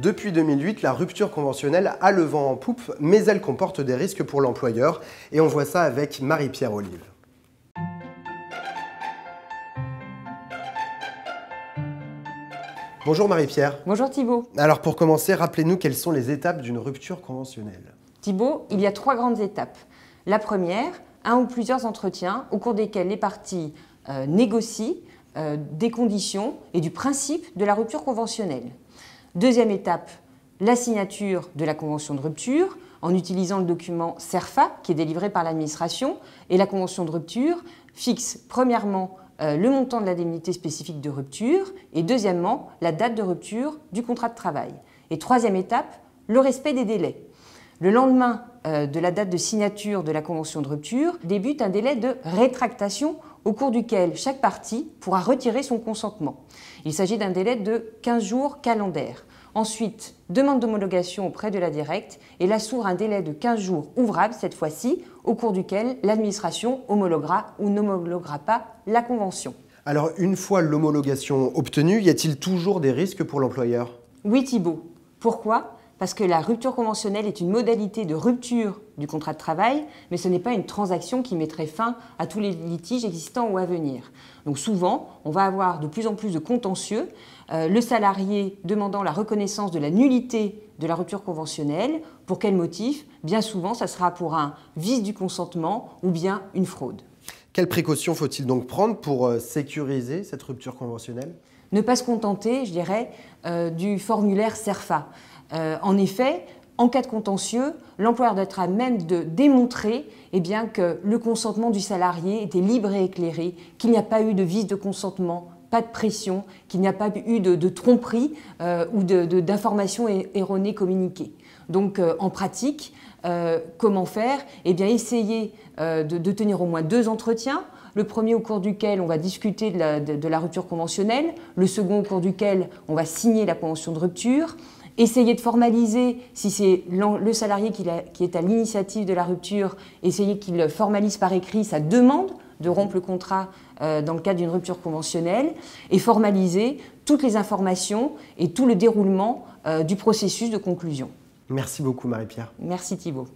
Depuis 2008, la rupture conventionnelle a le vent en poupe, mais elle comporte des risques pour l'employeur. Et on voit ça avec Marie-Pierre Olive. Bonjour Marie-Pierre. Bonjour Thibault. Alors pour commencer, rappelez-nous quelles sont les étapes d'une rupture conventionnelle. Thibault, il y a 3 grandes étapes. La première, un ou plusieurs entretiens au cours desquels les parties négocient des conditions et du principe de la rupture conventionnelle. Deuxième étape, la signature de la convention de rupture en utilisant le document CERFA qui est délivré par l'administration, et la convention de rupture fixe premièrement le montant de l'indemnité spécifique de rupture et deuxièmement la date de rupture du contrat de travail. Et troisième étape, le respect des délais. Le lendemain de la date de signature de la convention de rupture débute un délai de rétractation au cours duquel chaque partie pourra retirer son consentement. Il s'agit d'un délai de 15 jours calendaires. Ensuite, demande d'homologation auprès de la directe et là s'ouvre un délai de 15 jours ouvrables cette fois-ci, au cours duquel l'administration homologuera ou n'homologuera pas la convention. Alors une fois l'homologation obtenue, y a-t-il toujours des risques pour l'employeur? Oui Thibault. Pourquoi ? Parce que la rupture conventionnelle est une modalité de rupture du contrat de travail, mais ce n'est pas une transaction qui mettrait fin à tous les litiges existants ou à venir. Donc souvent, on va avoir de plus en plus de contentieux, le salarié demandant la reconnaissance de la nullité de la rupture conventionnelle. Pour quel motif? Bien souvent, ça sera pour un vice du consentement ou bien une fraude. Quelles précautions faut-il donc prendre pour sécuriser cette rupture conventionnelle? Ne pas se contenter, je dirais, du formulaire CERFA. En effet, en cas de contentieux, l'employeur doit être à même de démontrer que le consentement du salarié était libre et éclairé, qu'il n'y a pas eu de vice de consentement, pas de pression, qu'il n'y a pas eu de tromperie ou d'informations erronées communiquées. Donc en pratique, comment faire? Essayer de tenir au moins 2 entretiens. Le premier au cours duquel on va discuter de la rupture conventionnelle, le second au cours duquel on va signer la convention de rupture. Essayer de formaliser, si c'est le salarié qui est à l'initiative de la rupture, essayer qu'il formalise par écrit sa demande de rompre le contrat dans le cadre d'une rupture conventionnelle et formaliser toutes les informations et tout le déroulement du processus de conclusion. Merci beaucoup Marie-Pierre. Merci Thibault.